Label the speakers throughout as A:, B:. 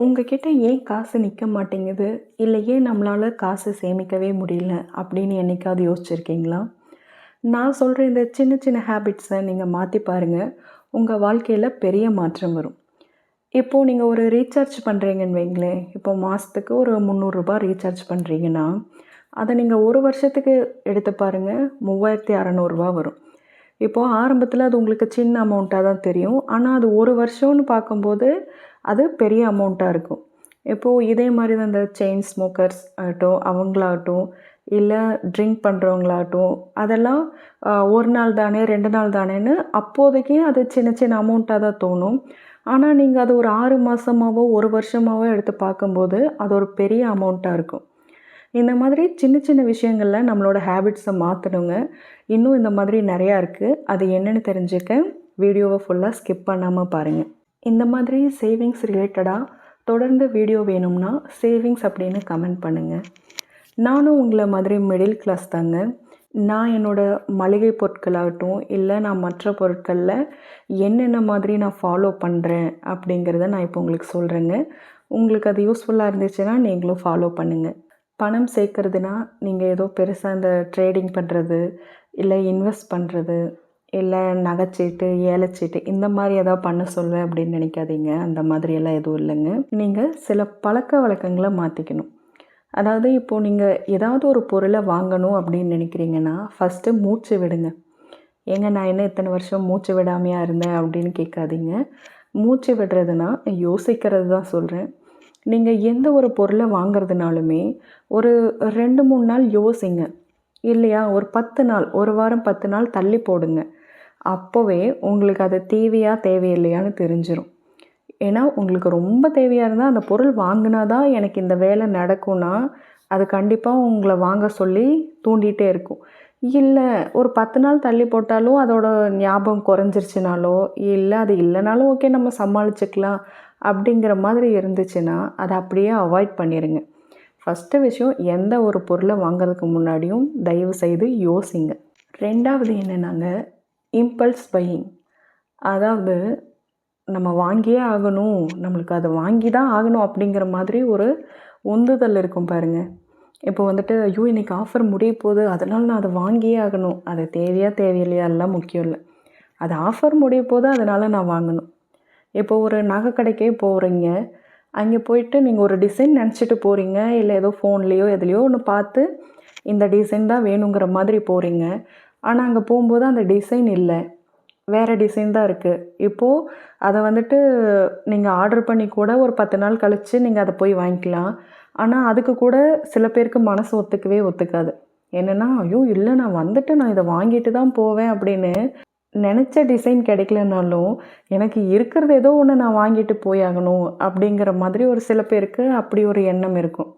A: உங்ககிட்ட ஏன் காசு நிற்க மாட்டேங்குது? இல்ல ஏன் நம்மளால காசு சேமிக்கவே முடியல? அப்படின்னு என்னைக்காவது யோசிச்சிருக்கீங்களா? நான் சொல்ற இந்த சின்ன சின்ன ஹேபிட்ஸை நீங்க மாத்தி பாருங்க. உங்க வாழ்க்கையில பெரிய மாற்றம் வரும். இப்போ நீங்க ஒரு ரீசார்ஜ் பண்றீங்கன்னு வைங்களேன். இப்போ மாசத்துக்கு ஒரு ரூ. 300 ரீசார்ஜ் பண்றீங்கன்னா, அத நீங்க 1 வருஷத்துக்கு எடுத்து பாருங்க. ரூ. 3600 வரும். இப்போ ஆரம்பத்தில அது உங்களுக்கு சின்ன அமௌண்ட்டா தான் தெரியும். ஆனா அது 1 வருஷம்னு பார்க்கும்போது, அது பெரிய அமௌண்ட்டா இருக்கும். இப்போது இதே மாரி தான் இந்த செயின் ஸ்மோக்கர்ஸ் ஆகட்டும், அவங்களாகட்டும், இல்ல ட்ரிங்க் பண்ணுறவங்களாகட்டும், அதெல்லாம் 1 நாள் தானே, 2 நாள் தானேன்னு அப்போதைக்கு அது சின்ன சின்ன அமௌண்ட்டா தான் தோணும். ஆனா நீங்க அது ஒரு 6 மாசமாவோ, 1 வருஷமாவோ எடுத்து பார்க்கும்போது, அது ஒரு பெரிய அமௌண்ட்டா இருக்கும். இந்த மாதிரி சின்ன சின்ன விஷயங்கள்ல நம்மளோட ஹேபிட்ஸை மாற்றணுங்க. இன்னும் இந்த மாதிரி நிறையா இருக்குது. அது என்னென்னு தெரிஞ்சுக்க வீடியோவை ஃபுல்லாக ஸ்கிப் பண்ணாமல் பாருங்கள். இந்த மாதிரி சேவிங்ஸ் ரிலேட்டடாக தொடர்ந்து வீடியோ வேணும்னா சேவிங்ஸ் அப்படின்னு கமெண்ட் பண்ணுங்கள். நானும் உங்களை மாதிரி மிடில் கிளாஸ் தாங்க. நான் என்னோடய மளிகை பொருட்களாகட்டும், இல்லை நான் மற்ற பொருட்களில் என்னென்ன மாதிரி நான் ஃபாலோ பண்ணுறேன் அப்படிங்கிறத நான் இப்போ உங்களுக்கு சொல்கிறேங்க. உங்களுக்கு அது யூஸ்ஃபுல்லாக இருந்துச்சுன்னா நீங்களும் ஃபாலோ பண்ணுங்கள். பணம் சேர்க்கறதுனா, நீங்கள் ஏதோ பெருசா இந்த ட்ரேடிங் பண்ணுறது, இல்லை இன்வெஸ்ட் பண்ணுறது, இல்லை நகைச்சீட்டு, ஏலச்சீட்டு இந்த மாதிரி ஏதாவது பண்ண சொல்வேன் அப்படின்னு நினைக்காதீங்க. அந்த மாதிரியெல்லாம் எதுவும் இல்லைங்க. நீங்கள் சில பழக்கவழக்கங்களை மாற்றிக்கணும். அதாவது இப்போது நீங்கள் ஏதாவது ஒரு பொருளை வாங்கணும் அப்படின்னு நினைக்கிறீங்கன்னா, ஃபஸ்ட்டு மூச்சு விடுங்க. ஏங்க நான் என்ன இத்தனை வருஷம் மூச்சு விடாமையா இருந்தேன் அப்படின்னு கேட்காதீங்க. மூச்சு விடுறதுனா யோசிக்கிறது தான் சொல்கிறேன். நீங்கள் எந்த ஒரு பொருளை வாங்குறதுனாலுமே ஒரு 2, 3 நாள் யோசிங்க. இல்லையா, ஒரு 10 நாள், 1 வாரம் 10 நாள் தள்ளி போடுங்க. அப்போவே உங்களுக்கு அது தேவையா தேவையில்லையான்னு தெரிஞ்சிரும். ஏன்னா உங்களுக்கு ரொம்ப தேவையாக இருந்தால் அந்த பொருள் வாங்கினா தான் எனக்கு இந்த வேலை நடக்கும்னா, அது கண்டிப்பாக உங்களை வாங்க சொல்லி தூண்டிகிட்டே இருக்கும். இல்லை ஒரு 10 நாள் தள்ளி போட்டாலும் அதோட ஞாபகம் குறைஞ்சிருச்சுனாலோ, இல்லை அது இல்லைனாலும் ஓகே நம்ம சமாளிச்சுக்கலாம் அப்படிங்கிற மாதிரி இருந்துச்சுன்னா, அதை அப்படியே அவாய்ட் பண்ணிடுங்க. ஃபஸ்ட்டு விஷயம், எந்த ஒரு பொருளை வாங்குறதுக்கு முன்னாடியும் தயவு செய்து யோசிங்க. 2வது என்னென்னாங்க, இம்பல்ஸ் பையிங். அதாவது நம்ம வாங்கியே ஆகணும், நம்மளுக்கு அதை வாங்கி தான் ஆகணும் அப்படிங்கிற மாதிரி ஒரு உந்துதல் இருக்கும் பாருங்கள். இப்போ வந்துட்டு ஐயோ இன்றைக்கி ஆஃபர் முடிய போகுது, அதனால் நான் அதை வாங்கியே ஆகணும். அது தேவையா தேவையில்லையா எல்லாம் முக்கியம் இல்லை. அது ஆஃபர் முடிய போது அதனால் நான் வாங்கணும். இப்போ ஒரு நகை கடைக்கே போகிறீங்க. அங்கே போயிட்டு நீங்கள் ஒரு டிசைன் நினச்சிட்டு போகிறீங்க. இல்லை ஏதோ ஃபோன்லேயோ எதுலேயோ ஒன்று பார்த்து இந்த டிசைன் தான் வேணுங்கிற மாதிரி போகிறீங்க. ஆனால் அங்கே போகும்போது அந்த டிசைன் இல்லை, வேறு டிசைன் தான் இருக்குது. இப்போது அதை வந்துட்டு நீங்கள் ஆர்டர் பண்ணி கூட ஒரு 10 நாள் கழித்து நீங்கள் அதை போய் வாங்கிக்கலாம். ஆனால் அதுக்கு கூட சில பேருக்கு மனசு ஒத்துக்காது. என்னென்னா ஐயோ இல்லை நான் வந்துட்டு நான் இதை வாங்கிட்டு தான் போவேன் அப்படின்னு நினச்ச டிசைன் கிடைக்கலனாலும், எனக்கு இருக்கிறது ஏதோ ஒன்று நான் வாங்கிட்டு போயாகணும் அப்படிங்கிற மாதிரி ஒரு சில பேருக்கு அப்படி ஒரு எண்ணம் இருக்கும்.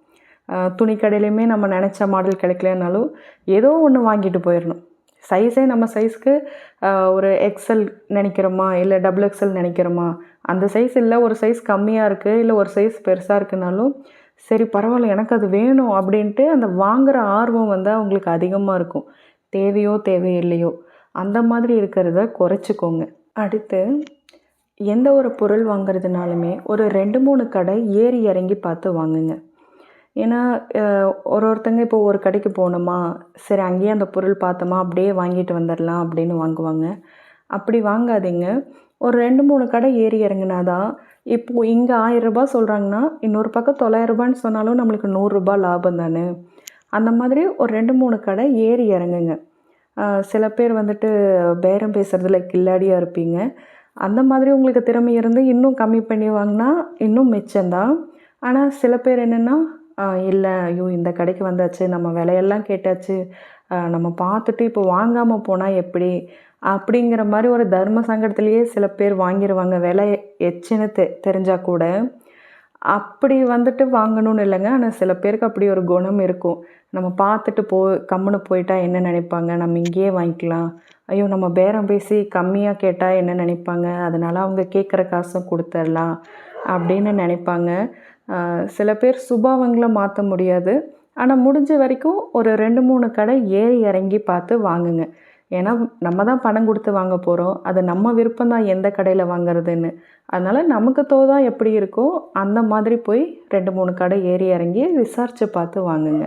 A: துணி கடையிலையுமே நம்ம நினச்ச மாடல் கிடைக்கலனாலும், ஏதோ ஒன்று வாங்கிட்டு போயிடணும். சைஸே நம்ம சைஸ்க்கு ஒரு எக்ஸ்எல் நினைக்கிறோமா, இல்லை டபுள் எக்ஸ்எல் நினைக்கிறோமா, அந்த சைஸ் இல்லை, ஒரு சைஸ் கம்மியாக இருக்குது, இல்லை ஒரு சைஸ் பெருசாக இருக்குனாலும், சரி பரவாயில்ல எனக்கு அது வேணும் அப்படின்ட்டு அந்த வாங்குகிற ஆர்வம் வந்து அவங்களுக்கு அதிகமாக இருக்கும். தேவையோ தேவையில்லையோ அந்த மாதிரி இருக்கிறத குறைச்சிக்கோங்க. அடுத்து, எந்த ஒரு பொருள் வாங்குறதுனாலுமே ஒரு 2, 3 கடை ஏறி இறங்கி பார்த்து வாங்குங்க. ஏன்னா ஒருத்தங்க இப்போ ஒரு கடைக்கு போனோமா, சரி அங்கேயே அந்த பொருள் பார்த்தோமா அப்படியே வாங்கிட்டு வந்துடலாம் அப்படின்னு வாங்குவாங்க. அப்படி வாங்காதீங்க. ஒரு 2, 3 கடை ஏறி இறங்குனா தான், இப்போது இங்கே ரூ. 1000 சொல்கிறாங்கன்னா, இன்னொரு பக்கம் ரூ. 900 சொன்னாலும் நம்மளுக்கு ரூ. 100 லாபம் தானே. அந்த மாதிரி ஒரு 2, 3 கடை ஏறி இறங்குங்க. சில பேர் வந்துட்டு பேரம் பேசுகிறதுல கில்லாடியாக இருப்பீங்க. அந்த மாதிரி உங்களுக்கு திறமை இருந்து இன்னும் கம்மி பண்ணி வாங்கினா இன்னும் மிச்சம்தான். ஆனால் சில பேர் என்னென்னா, இல்லை ஐயோ இந்த கடைக்கு வந்தாச்சு, நம்ம விலையெல்லாம் கேட்டாச்சு, நம்ம பார்த்துட்டு இப்போ வாங்காமல் போனால் எப்படி அப்படிங்கிற மாதிரி ஒரு தர்ம சங்கடத்துலேயே சில பேர் வாங்கிடுவாங்க. விலை எச்சுன்னு தெரிஞ்சால் கூட. அப்படி வந்துட்டு வாங்கணும்னு இல்லைங்க. ஆனால் சில பேருக்கு அப்படி ஒரு குணம் இருக்கும். நம்ம பார்த்துட்டு கம்முன்னு போயிட்டா என்ன நினைப்பாங்க, நம்ம இங்கேயே வாங்கிக்கலாம், ஐயோ நம்ம பேரம் பேசி கம்மியாக கேட்டால் என்ன நினைப்பாங்க, அதனால் அவங்க கேட்குற காசும் கொடுத்துடலாம் அப்படின்னு நினைப்பாங்க. சில பேர் சுபாவங்களை மாற்ற முடியாது. ஆனால் முடிஞ்ச வரைக்கும் ஒரு 2, 3 கடை ஏறி இறங்கி பார்த்து வாங்குங்க. ஏன்னா நம்ம தான் பணம் கொடுத்து வாங்க போகிறோம். அது நம்ம விருப்பம் தான் எந்த கடையில் வாங்குறதுன்னு. அதனால் நமக்கு தோதா எப்படி இருக்கோ அந்த மாதிரி போய் 2, 3 கடை ஏறி இறங்கி விசாரித்து பார்த்து வாங்குங்க.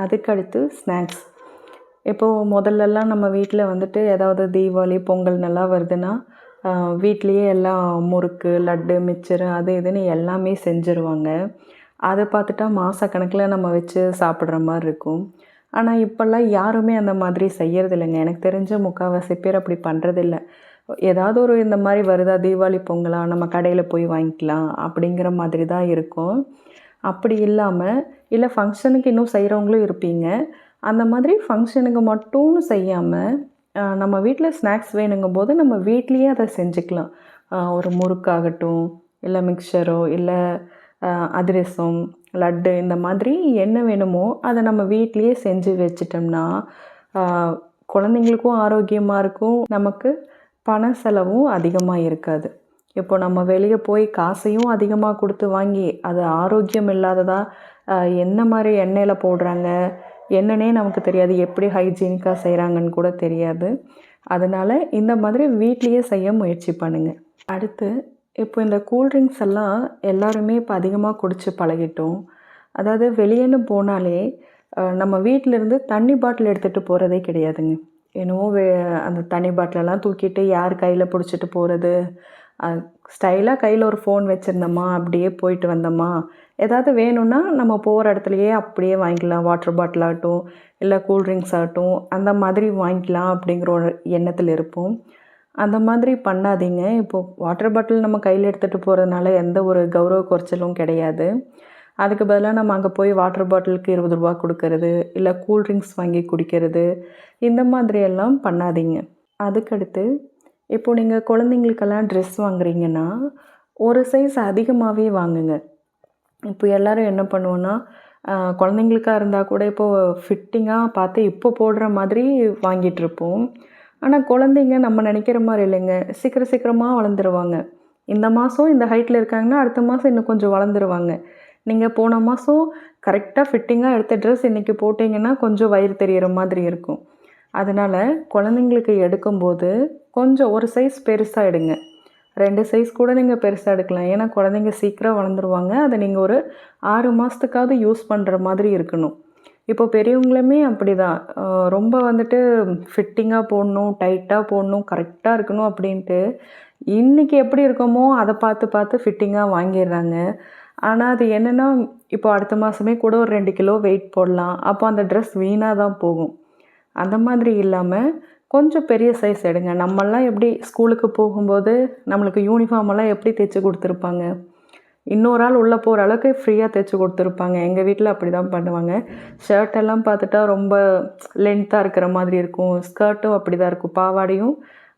A: அதுக்கடுத்து ஸ்நாக்ஸ். இப்போது முதல்லலாம் நம்ம வீட்டில் வந்துட்டு ஏதாவது தீபாவளி, பொங்கல்னெல்லாம் வருதுன்னா வீட்லேயே எல்லாம் முறுக்கு, லட்டு, மிச்சரு அது இதுன்னு எல்லாமே செஞ்சுருவாங்க. அதை பார்த்துட்டா மாதக்கணக்கில் நம்ம வச்சு சாப்பிட்ற மாதிரி இருக்கும். ஆனால் இப்போல்லாம் யாருமே அந்த மாதிரி செய்யறதில்லைங்க. எனக்கு தெரிஞ்ச முக்கால்வாசி பேர் அப்படி பண்ணுறதில்ல. ஏதாவது ஒரு இந்த மாதிரி வருதா தீபாவளி, பொங்கலா நம்ம கடையில் போய் வாங்கிக்கலாம் அப்படிங்கிற மாதிரி தான் இருக்கும். அப்படி இல்லாமல் இல்லை ஃபங்க்ஷனுக்கு இன்னும் செய்கிறவங்களும் இருப்பீங்க. அந்த மாதிரி ஃபங்க்ஷனுக்கு மட்டும்னு செய்யாமல் நம்ம வீட்டில் ஸ்நாக்ஸ் வேணுங்கும்போது நம்ம வீட்லேயே அதை செஞ்சுக்கலாம். ஒரு முறுக்காகட்டும், இல்லை மிக்சரோ, இல்லை அதிரசம், லட்டு இந்த மாதிரி என்ன வேணுமோ அதை நம்ம வீட்லேயே செஞ்சு வச்சிட்டோம்னா குழந்தைங்களுக்கும் ஆரோக்கியமாக இருக்கும், நமக்கு பண செலவும் அதிகமாக இருக்காது. இப்போ நம்ம வெளியே போய் காசையும் அதிகமாக கொடுத்து வாங்கி அது ஆரோக்கியம் இல்லாததா என்ன மாதிரி எண்ணெயில் போடுறாங்க என்னன்னே நமக்கு தெரியாது, எப்படி ஹைஜீனிக்காக செய்கிறாங்கன்னு கூட தெரியாது. அதனால் இந்த மாதிரி வீட்லேயே செய்ய முயற்சி பண்ணுங்கள். அடுத்து இப்போ இந்த கூல்ட்ரிங்க்ஸ் எல்லாம் எல்லாருமே இப்போ அதிகமாக குடித்து பழகிட்டோம். அதாவது வெளியேன்னு போனாலே நம்ம வீட்டிலேருந்து தண்ணி பாட்டில் எடுத்துகிட்டு போகிறதே கிடையாதுங்க. என்னவோ அந்த தண்ணி பாட்டிலெல்லாம் தூக்கிட்டு யார் கையில் பிடிச்சிட்டு போகிறது, ஸ்டைலாக கையில் ஒரு ஃபோன் வச்சுருந்தோமா அப்படியே போயிட்டு வந்தோமா, ஏதாவது வேணும்னா நம்ம போகிற இடத்துலையே அப்படியே வாங்கிக்கலாம். வாட்டர் பாட்டில் ஆகட்டும், இல்லை கூல்ட்ரிங்க்ஸ் ஆகட்டும், அந்த மாதிரி வாங்கிக்கலாம் அப்படிங்கிற ஒரு எண்ணத்தில் இருப்போம். அந்த மாதிரி பண்ணாதீங்க. இப்போது வாட்டர் பாட்டில் நம்ம கையில் எடுத்துகிட்டு போகிறதுனால எந்த ஒரு கௌரவ குறைச்சலும் கிடையாது. அதுக்கு பதிலாக நம்ம அங்கே போய் வாட்டர் பாட்டிலுக்கு ரூ. 20 கொடுக்கறது, இல்லை கூல்ட்ரிங்க்ஸ் வாங்கி குடிக்கிறது, இந்த மாதிரியெல்லாம் பண்ணாதீங்க. அதுக்கடுத்து இப்போது நீங்கள் குழந்தைங்களுக்கெல்லாம் ட்ரெஸ் வாங்குறீங்கன்னா ஒரு சைஸ் அதிகமாகவே வாங்குங்க. இப்போ எல்லோரும் என்ன பண்ணுவோன்னா குழந்தைங்களுக்காக இருந்தால் கூட இப்போது ஃபிட்டிங்காக பார்த்து இப்போ போடுற மாதிரி வாங்கிட்டுருப்போம். ஆனால் குழந்தைங்க நம்ம நினைக்கிற மாதிரி இல்லைங்க. சீக்கிரமாக வளர்ந்துருவாங்க. இந்த மாதம் இந்த ஹைட்டில் இருக்காங்கன்னா அடுத்த மாதம் இன்னும் கொஞ்சம் வளர்ந்துருவாங்க. நீங்கள் போன மாதம் கரெக்டாக ஃபிட்டிங்காக எடுத்த ட்ரெஸ் இன்றைக்கி போட்டிங்கன்னா கொஞ்சம் வயிறு தெரிகிற மாதிரி இருக்கும். அதனால் குழந்தைங்களுக்கு எடுக்கும்போது கொஞ்சம் ஒரு சைஸ் பெருசாக எடுங்க. 2 சைஸ் கூட நீங்கள் பெருசாக எடுக்கலாம். ஏன்னா குழந்தைங்க சீக்கிரம் வளர்ந்துருவாங்க. அதை நீங்கள் ஒரு 6 மாதத்துக்காவது யூஸ் பண்ணுற மாதிரி இருக்கணும். இப்போ பெரியவங்களுமே அப்படி தான். ரொம்ப வந்துட்டு ஃபிட்டிங்காக போடணும், டைட்டாக போடணும், கரெக்டாக இருக்கணும் அப்படின்ட்டு இன்றைக்கி எப்படி இருக்கோமோ அதை பார்த்து ஃபிட்டிங்காக வாங்கிடுறாங்க. ஆனால் அது என்னென்னா இப்போ அடுத்த மாதமே கூட ஒரு 2 கிலோ வெயிட் போடலாம். அப்போ அந்த ட்ரெஸ் வீணாக தான் போகும். அந்த மாதிரி இல்லாமல் கொஞ்சம் பெரிய சைஸ் எடுங்க. நம்மெல்லாம் எப்படி ஸ்கூலுக்கு போகும்போது நம்மளுக்கு யூனிஃபார்மெல்லாம் எப்படி தைச்சி கொடுத்துருப்பாங்க, இன்னொரு ஆள் உள்ளே போகிற அளவுக்கு ஃப்ரீயாக தைச்சி கொடுத்துருப்பாங்க. எங்கள் வீட்டில் அப்படி தான் பண்ணுவாங்க. ஷர்ட்டெல்லாம் பார்த்துட்டா ரொம்ப லென்த்தாக இருக்கிற மாதிரி இருக்கும். ஸ்கர்ட்டும் அப்படி தான் இருக்கும். பாவாடையும்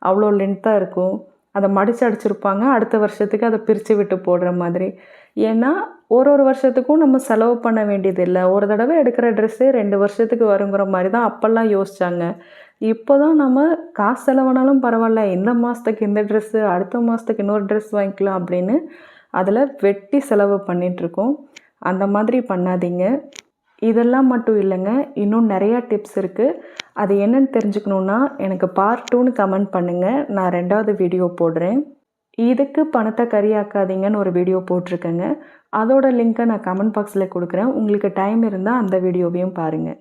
A: அவ்வளோ லென்த்தாக இருக்கும். அதை மடித்து அடிச்சிருப்பாங்க. அடுத்த வருஷத்துக்கு அதை பிரித்து விட்டு போடுற மாதிரி. ஏன்னா ஒரு வருஷத்துக்கும் நம்ம செலவு பண்ண வேண்டியதில்லை. ஒரு தடவை எடுக்கிற ட்ரெஸ்ஸே 2 வருஷத்துக்கு வருங்கிற மாதிரி தான் அப்போல்லாம் யோசித்தாங்க. இப்போ தான் நம்ம காசு செலவானாலும் பரவாயில்ல, இந்த மாதத்துக்கு இந்த ட்ரெஸ்ஸு, அடுத்த மாதத்துக்கு இன்னொரு ட்ரெஸ் வாங்கிக்கலாம் அப்படின்னு அதில் வெட்டி செலவு பண்ணிகிட்ருக்கோம். அந்த மாதிரி பண்ணாதீங்க. இதெல்லாம் மட்டும் இல்லைங்க, இன்னும் நிறையா டிப்ஸ் இருக்குது. அது என்னென்னு தெரிஞ்சுக்கணுன்னா எனக்கு பார்ட் 2ன்னு கமெண்ட் பண்ணுங்கள். நான் 2வது வீடியோ போடுறேன். இதுக்கு பணத்தை கரியாக்காதீங்கன்னு ஒரு வீடியோ போட்டிருக்கேங்க. அதோட லிங்க்கை நான் கமெண்ட் பாக்ஸில் கொடுக்குறேன். உங்களுக்கு டைம் இருந்தால் அந்த வீடியோவையும் பாருங்கள்.